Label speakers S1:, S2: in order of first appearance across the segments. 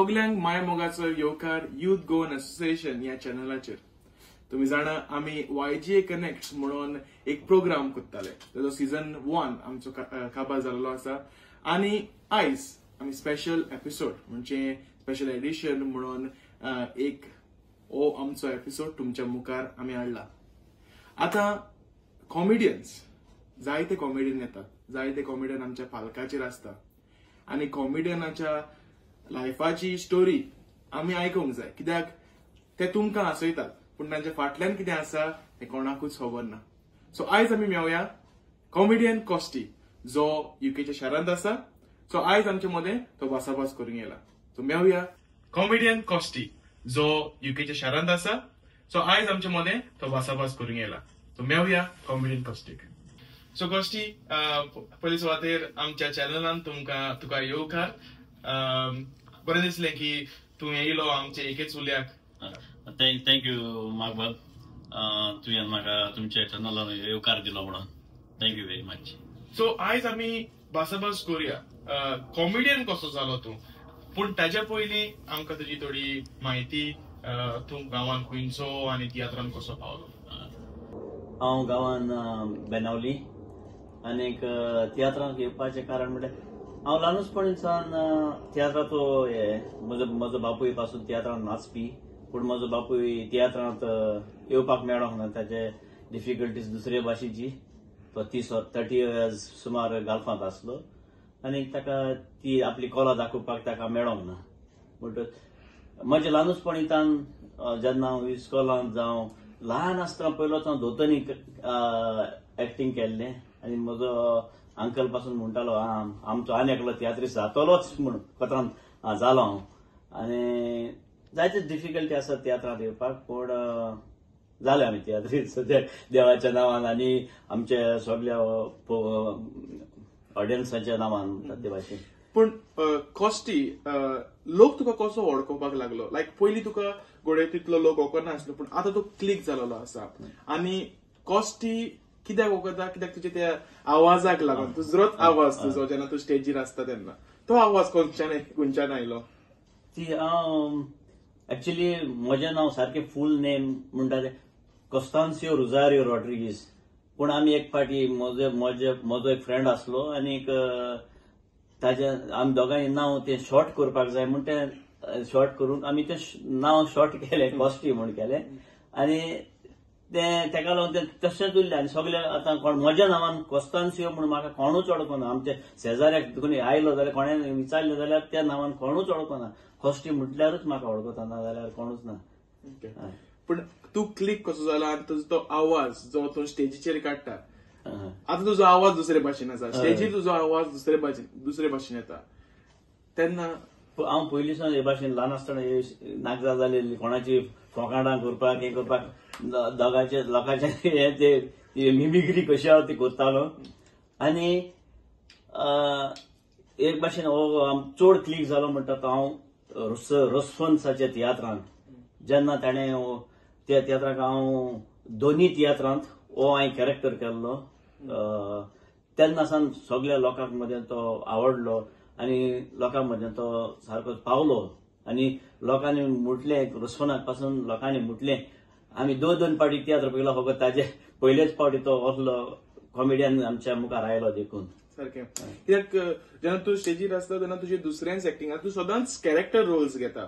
S1: सगळ्यांक माय मोगाचो येवकार युथ गोवन असोसिएशन ह्या चॅनलाचेर. तुम्ही जाणा आम्ही YGA कनेक्ट म्हणून एक प्रोग्राम करताले. ताजो सीझन 1 आमचो काबार जाल्लो आसा आणि आयज आम्ही स्पेशल एपिसोड म्हणजे स्पेशल एडिशन म्हणून एक आमचो एपिसोड तुमच्या मुखार आम्ही हाडला. आता कॉमेडियन्स जायते कॉमेडियन येतात, जायते कॉमेडियन आमच्या पालकाचेर आसता आणि कॉमेडियनाच्या लायफाची स्टोरी आम्ही आयकूंक जाय, कित्याक ते तुमकां हसयतात पूण तांच्या फाटल्यान कितें आसा हें कोणाकूच खबर ना. सो आयज आमी मेळुया कॉमेडियन कॉस्टी जो युकेच्या शारांत आसा. सो आयज आमचे मदें तो भासाभास करूंक येयला. सो मेळुया कॉमेडियन कॉस्टी जो युकेच्या शारांत आसा. सो आयज आमचे मदें तो भासाभास करूंक येयला. सो मेळुया कॉमेडियन कॉस्टीक. सो कॉस्टी, पयली सुवातेर आमच्या चॅनलान तुका येवकार. बरें दिसलें की तूं येयलो आमच्या एकेच उल्याक.
S2: थँक्यू मागबत, तुवें म्हाका तुमच्या चॅनलान येवकार दिलो म्हणून थँक्यू व्हेरी मच.
S1: सो आयज आमी भासाभास करूया कॉमेडियन कसो जालो तूं, पूण ताच्या पयलीं आमकां तुजी थोडी म्हायती, तूं गांवांत खुंयचो आनी तियात्रांत कसो पावलो.
S2: हांव गांवांत बेनावली आनीक तियात्रांत येवपाचें कारण म्हणल्यार हांव ल्हानूचपणीसान तियात्राचो म्हजो बापूय पासून तियात्रांत नाचपी, पूण म्हजो बापूय तियात्रांत येवपाक मेळोंक ना. ताचे डिफिकल्टीज दुसरे भाशेची. तो 30 इयर्स सुमार गाल्फांत आसलो आनी ताका ती आपली कला दाखोवपाक ताका मेळोंक ना. म्हणटच म्हज्या ल्हानूचपणीसान जेन्ना हांव इस्कॉलांत जावं ल्हान आसतना पयलोच हांव धोतनी एक्टिंग केल्लें आनी म्हजो अंकल पासून म्हणटालो आमचो आनी एकलो तियात्रीस्ट जातलोच म्हूण कोंतान जालो हांव. आनी जायते डिफिकल्टी आसा तियात्रांत येवपाक, पूण जाले आमी तियात्रीस्ट सद्याक देवाच्या नांवान आनी आमच्या सगळ्या ऑडियन्साच्या नांवान ते भाशेन.
S1: पूण कॉस्टी, लोक तुका कसो वळखोवपाक लागलो? लायक पयलीं तुका घोडे तितलो लोक वळखना आसलो, पूण आतां तूं क्लिक जाल्लो आसा. आनी कॉस्टी कित्याक वळखता? कित्याक तुज्या त्या आवाजाक लागून. दुसरोच आवाज तुजो जेन्ना तूं स्टेजीर आसता तेन्ना. तो आवाज खंयच्यान आयलो?
S2: ती हांव एक्चुअली म्हजें नांव सारकें फूल नेम म्हणटा तें कॉस्तांसियो रोजारियो रॉड्रिगीज. पूण आमी एक फावटी म्हजो एक फ्रेंड आसलो आनीक आमी दोगांय नांव तें शॉर्ट करपाक जाय म्हूण तें शॉर्ट करून आमी तें नांव शॉर्ट केलें, कॉस्टी म्हूण केलें. आनी तेका लागून तें तशेंच उरलें. आनी सगळे आतां कोण म्हज्या नांवान कॉस्तांसियो म्हूण म्हाका कोणूच वळखना. आमच्या शेजाऱ्याक कोणी आयलो जाल्यार कोणें विचारलें जाल्यार त्या नांवान कोणूच वळखना. कॉस्टी म्हटल्यारूच म्हाका वळखता, ना जाल्यार कोणूच ना.
S1: पूण तूं क्लिक कसो जाला आनी तुजो तो आवाज जो तूं स्टेजीचेर काडटा, आतां तुजो आवाज दुसरे भाशेन आसा, स्टेजीर तुजो आवाज दुसरे भाशेन येता तेन्ना
S2: हांव पयलींसान हे भाशेन ल्हान आसतना नाका जालेली कोणाची फोकाणां करपाक हें करपाक दोगांचे लोकांचे मिमिक्री कशी आहा ती करतालो. आनी एक भाशेन चड क्लिक जालो म्हणटा तो हांव रसफन्साच्या तियात्रांत. जेन्ना ताणें त्या तियात्राक हांव दोनी तियात्रांत हांवें कॅरेक्टर केल्लो तेन्ना सावन सगळ्या लोकांक मदें तो आवडलो आनी लोकां मदें तो सारको पावलो. आनी लोकांनी म्हटलें रसफोनाक पासून लोकांनी म्हटलें आमी दोन पावटी तियात्र पयलो फकत ताजे पयलेच पावटी तो असलो कॉमेडियन आमच्या मुखार आयलो देखून.
S1: सारकें. कित्याक जेन्ना तूं स्टेजीर आसता तेन्ना तुजें दुसऱ्यांच एक्टिंग तूं सदांच कॅरेक्टर रोल्स घेता.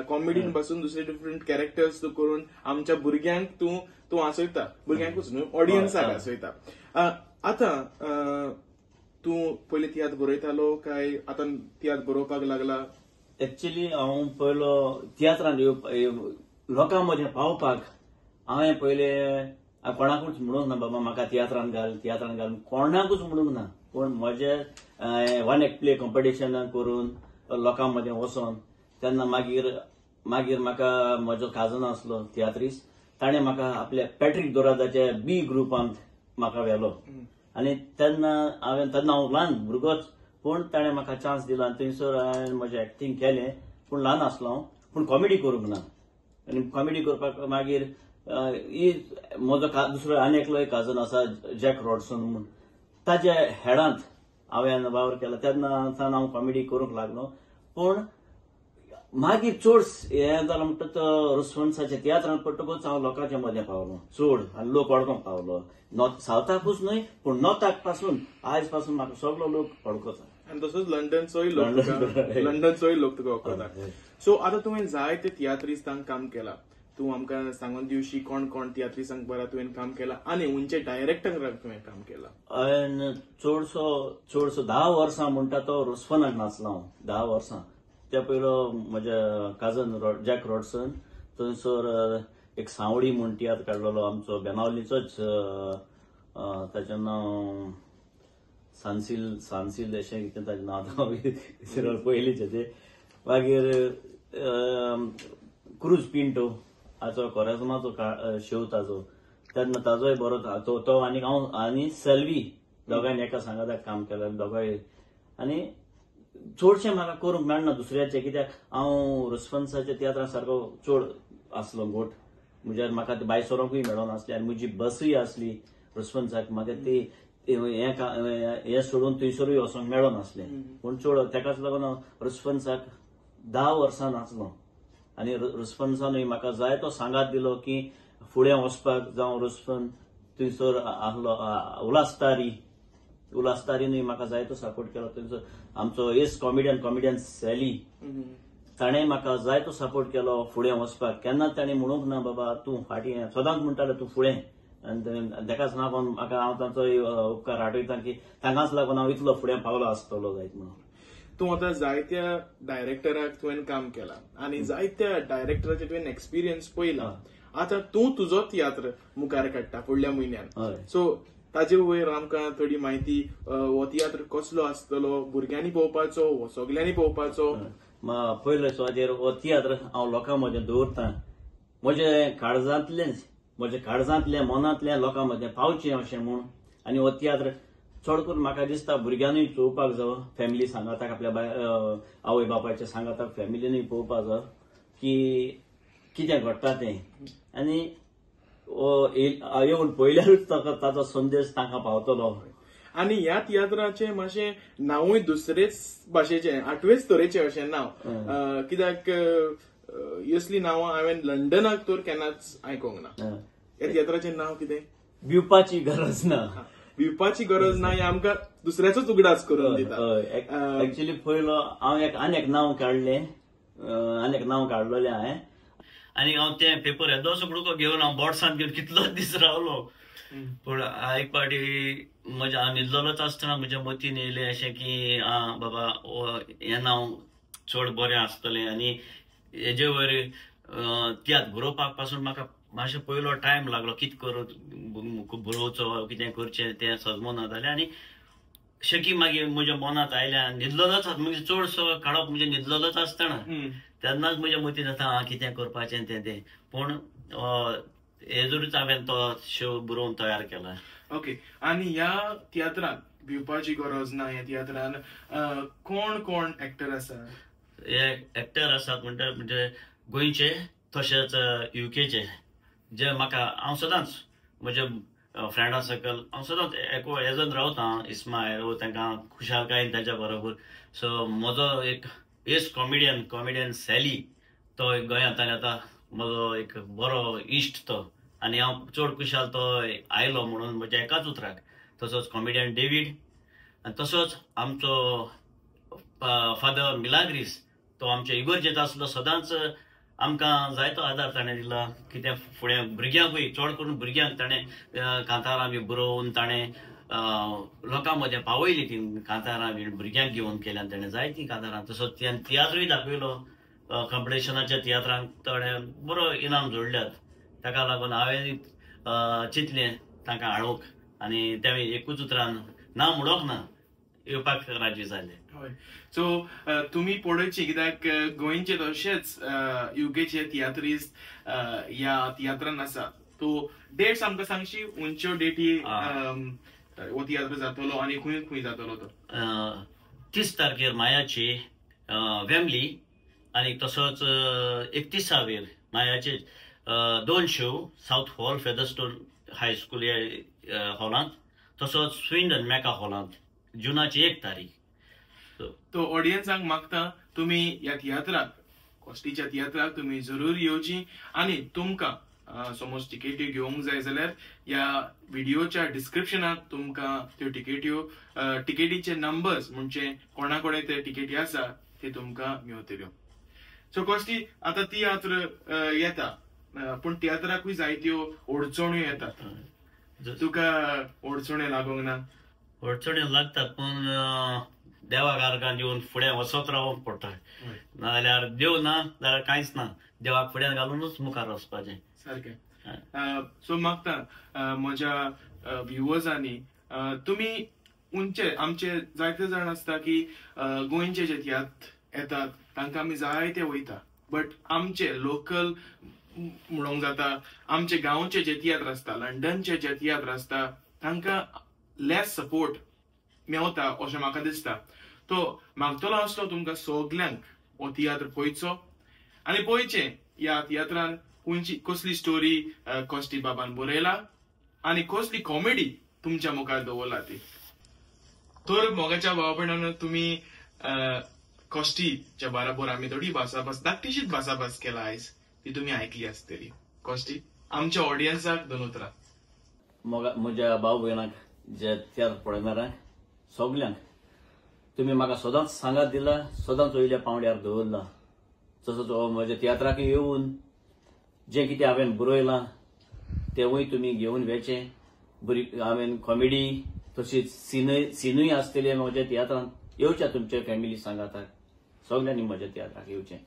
S1: कॉमेडीन पासून दुसरे डिफरंट कॅरेक्टर्स तूं करून आमच्या भुरग्यांक तूं हांसयता, भुरग्यांकूच न्हू ऑडियन्साक हांसयता. आतां तूं पयलीं तियात्र बरयतालो काय आतां तियात्र बरोवपाक लागला?
S2: एक्चुअली हांव पयलो तियात्रांत लोकां मदें पावपाक हांवें पयले कोणाकूच म्हणूंक ना बाबा म्हाका तियात्रांत घाल कोणाकूच म्हणूंक ना. पूण म्हजें वन एक्ट प्ले कॉम्पिटिशनां करून लोकां मदें वचोन तेन्ना मागीर म्हाका म्हजो काजन आसलो तियात्रीस्ट, ताणें म्हाका आपल्या पॅट्रीक दोरादाच्या बी ग्रुपांत म्हाका व्हेलो. आनी तेन्ना हांव ल्हान भुरगोच, पूण ताणें म्हाका चान्स दिलो आनी थंयसर हांवें म्हजें एक्टिंग केलें. पूण ल्हान आसलो हांव, पूण कॉमेडी करूंक ना. आनी कॉमेडी करपाक मागीर म्हजो दुसरो आनी एकलो एक काजन आसा जॅक रॉडसन म्हूण, ताच्या हेडांत हांवें वावर केला. तेन्ना हांव कॉमेडी करूंक लागलो. पूण मागीर चड हें जालां म्हणटा तो रिस्पॉन्साच्या तियात्रांत पडटकूच हांव लोकांच्या मदें पावलो चड आनी लोक वळखूंक पावलो. सावथाकूच न्हय पूण नॉर्थाक पासून आयज पासून म्हाका सगळो लोक वळखता.
S1: आनी तसोच लंडनचोय लोक तुका वळखता. सो आतां तुवें जायते तियात्रिस्तांक काम केलां. तूं आमकां सांगून दिवशी कोण कोण तियात्रिस्तांक बरा तुवें काम केलां आनी खंयचे डायरेक्टरांक तुवें काम केलां.
S2: हांवें चडसो 10 वर्सां म्हणटा तो रुस्फनाक नाचलो हांव. 10 वर्सां त्या पयलो म्हज्या काजन जॅक रॉडसन थंयसर एक सांवळी म्हूण तियात्र काडलेलो आमचो बेनावलीचोच. ताचें नांव सानसील अशें कितें ताचें नांव विसरलो पयलींचें तें. मागीर क्रूज पिंटो हाचो कोरेजमाचो शो ताचो तेन्ना ताजोय बरो तो आनी हांव आनी सेल्वी दोगांयनी एका सांगाताक काम केलें दोगांय. आनी चडशें म्हाका करूंक मेळना दुसऱ्याचें कित्याक हांव रिस्पॉन्साच्या तियात्रां सारको चड आसलो गोट. म्हणजे म्हाका ते भायर सरोंकूय मेळोन आसलें आनी म्हजी बसूय आसली रिस्पॉन्साक. म्हाका ती हें सोडून थंयसरूय वचोंक मेळोन आसलें. पूण चड तेकाच लागून हांव रिस्पॉन्साक 10 वर्सां नाचलो. आनी रिस्पॉन्सानूय म्हाका जाय तो सांगात दिलो की फुडें वचपाक जावं रिस्पॉन्स थंयसर आहलो उलास्तारीनूय म्हाका जाय तो सपोर्ट केलो. थंयसर आमचो एस कॉमेडियन सॅली ताणें म्हाका जाय तो सपोर्ट केलो फुडें वचपाक. केन्नाच ताणें म्हणूंक ना बाबा तूं फाटीं सदांच म्हणटालो तूं फुडें. आनी तेकाच लागून म्हाका हांव तांचो उपकार आठयता की तांकाच लागून हांव इतलो फुडें पावलो आसतलो जायत म्हणून.
S1: तूं आतां जायत्या डायरेक्टराक तुवें काम केलां आनी जायत्या डायरेक्टराचे तुवें एक्सपिरियन्स पळयला. आतां तूं तुजो तियात्र मुखार काडटा फुडल्या म्हयन्यान. सो ताजे वयर आमकां थोडी म्हायती हो तियात्र कसलो आसतलो, भुरग्यांनी पळोवपाचो वो सगल्यांनी पळोवपाचो.
S2: पयले सुवातेर हो तियात्र हांव लोकां मदें दवरतां. म्हज्या काळजांतले मनांतल्या लोकां मदें पावचें अशें म्हूण. आनी हो तियात्र चड करून म्हाका दिसता भुरग्यांनीय पळोवपाक जावो, फॅमिली सांगाताक आपल्या आवय बापायच्या सांगाताक फॅमिलीनूय पळोवपाक जावो की कितें घडटा तें. आनी येवन पळयल्यारूच ताचो संदेश तांकां पावतलो.
S1: आनी ह्या तियात्राचें मातशें नांवूय दुसरेच भाशेचें 8वेच तरेचें अशें नांव. कित्याक असलीं नांवां हांवें लंडनाक तर केन्नाच आयकोंक ना. ह्या तियात्राचें नांव कितें?
S2: भिवपाची गरज ना.
S1: भिवपाची गरज ना हें आमकां दुसऱ्याचोच उगडास करून दिता.
S2: एक्चुअली पयलो हांव आनेक नांव काडलेलें हांवें. आनी हांव तें पेपर येदो सगळो घेवन हांव बोर्डसांत घेवन कितलोच दीस रावलो. पूण एक पाटी हांव न्हिदलोच आसतना म्हज्या मतीन येयलें अशें की बाबा हें नांव चड बरें आसतलें. आनी हेजे वयर तियात्र बरोवपाक पासून म्हाका मातशें पयलो टायम लागलो. कितें बरोवचो कितें करचें तें सजमोना जालें. आनी शकी मागीर म्हज्या मनांत आयलें. न्हिदलोच म्हणजे चडसो काडप म्हणजे न्हिदलोच आसतना तेन्नाच म्हज्या मतीन येता कितें करपाचें तें. पूण हेजूच हांवें तो शो बरोवन तयार केला.
S1: ओके. आनी ह्या तियात्रांत भिवपाची गरज ना ह्या तियात्रान कोण कोण एक्टर आसा?
S2: हे एक्टर आसात म्हणजे गोंयचे तशेंच युकेचे जे म्हाका हांव सदांच म्हज्या फ्रेंडा सकयल हांव सदांच येजून रावता. इस्मायल तांकां खुशालकायेन ताच्या बरोबर. सो म्हजो एक एस कॉमेडियन सॅली तो गोंयांत आतां म्हजो एक बरो इश्ट तो. आनी हांव चड खुशाल तो आयलो म्हणून म्हज्या एकाच उतराक. तसोच कॉमेडियन डेवीड आनी तसोच आमचो फादर मिलाग्रीस तो आमच्या इगोर्जेंत आसलो. सदांच आमकां जायतो आदार ताणें दिला. कितें फुडें भुरग्यांकूय चड करून भुरग्यांक ताणें कांतारां बी बरोवन ताणें लोकां मदें पावयलीं. ती कांतारां बी भुरग्यांक घेवन केल्यान ताणें जायतीं कांतारां. तसोच तियात्रूय दाखयलो. कॉम्पिटिशनाच्या तियात्रांक ताणें बरो इनाम जोडल्यात. ताका लागून हांवें चिंतलें तांकां हाडूंक. आनी ते एकूच उतरान ना म्हणोंक ना येवपाक राजी जाले.
S1: सो तुमी पळोवची कित्याक गोंयचे तशेंच युकेचे तियात्रिस्ट ह्या तियात्रान आसा. तूं डेट्स आमकां सांगशी खंयच्यो डेटी हो तियात्र जातलो आनी खंय खंय जातलो तो?
S2: 30 तारखेर मायाची वेमली आनी तसोच 31 मायाचे 2 शो साउथ हॉल फेदरस्टोन हायस्कूल हॉलांत. तसोच स्विंडन मेका हॉलांत जुनाची 1 तारीख.
S1: तो ऑडियन्सांक मागता तुमी ह्या तियात्राक कॉस्टीच्या तियात्राक तुम्ही जरूर येवची आणि तुमकां समज तिकेट्यो घेवंक जाय जाल्यार ह्या व्हिडिओच्या डिस्क्रिप्शनात तुमकां त्यो तिकेटीचे नंबर्स म्हणजे कोणा कडेन ते तिकेटी आसा ते तुमकां मेळटल्यो. सो कॉस्टी आता तियात्र येता पूण तियात्राकूय जायत्यो अडचण्यो येतात. तुका अडचण्यो लागोंक ना?
S2: अडचण्यो लागतात पूण देवाक आर्गां दिवन फुडें वचत रावूंक पडटा. नाजाल्यार देव ना जाल्यार कांयच ना. देवाक फुड्यान घालूनच मुखार वचपाचें.
S1: सारकें. सो मागता म्हज्या व्ह्युअर्सांनी तुमी आमचे जायते जाण आसता की गोंयचे जे तियात्र येतात तांकां आमी जायते वयता, बट आमचे लोकल म्हणूंक जाता आमचे गांवचे जे तियात्र आसता, लंडनचे जे तियात्र आसता तांकां लेस सपोर्ट मेवता अशें म्हाका दिसता. तो मागतलो आसलो तुमकां सगल्यांक हो तियात्र पळोवचो आनी पळोवचें ह्या तियात्रान कसली स्टोरी कॉस्टी बाबान बरयला आनी कसली कॉमेडी तुमच्या मुखार दवरला ती. तर मोगाच्या भावा भयणांनो, तुम्ही कॉस्टीच्या बरोबर आमी थोडी भासाभास धाकटीशीच भासाभास केला आयज, ती तुम्ही ऐकली आसतली. कॉस्टी आमच्या ऑडियन्साक दोन उतरां.
S2: म्हज्या भाव भयणांक जे तियात्र पळयणाऱ्यांक सगल्यांक तुम्ही म्हाका सदांच सांगात दिला, सदांच वयल्या पावंड्यार दवरला. तसोच म्हज्या तियात्राक येवन जे कितें हांवें बरयलां तेवूय तुमी घेवन वेचें. बरी हांवें कॉमेडी तशीच सिनूय आसतले म्हज्या तियात्रांत. येवच्या तुमच्या फॅमिली सांगाताक, सगल्यांनी म्हज्या तियात्राक येवचें.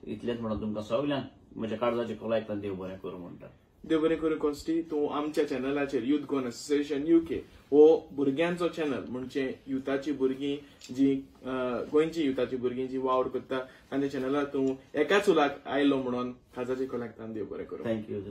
S2: इतलेंच म्हणून तुमकां सगल्यांक म्हज्या काळजाचें खोलायतल्यान देव बरें करूं म्हणटा.
S1: देव बरें करूं. कॉस्टी, तूं आमच्या चॅनलाचेर यूथ गोवन असोसिएशन UK हो भुरग्यांचो चॅनल, म्हणजे युथाची भुरगीं जी गोंयची युथाची भुरगीं जी वावर करता तांच्या चॅनलार तूं एकाच उलाक आयलो म्हणून काळजाचें खोलायतल्यान देव बरें करूं.
S2: थँक्यू.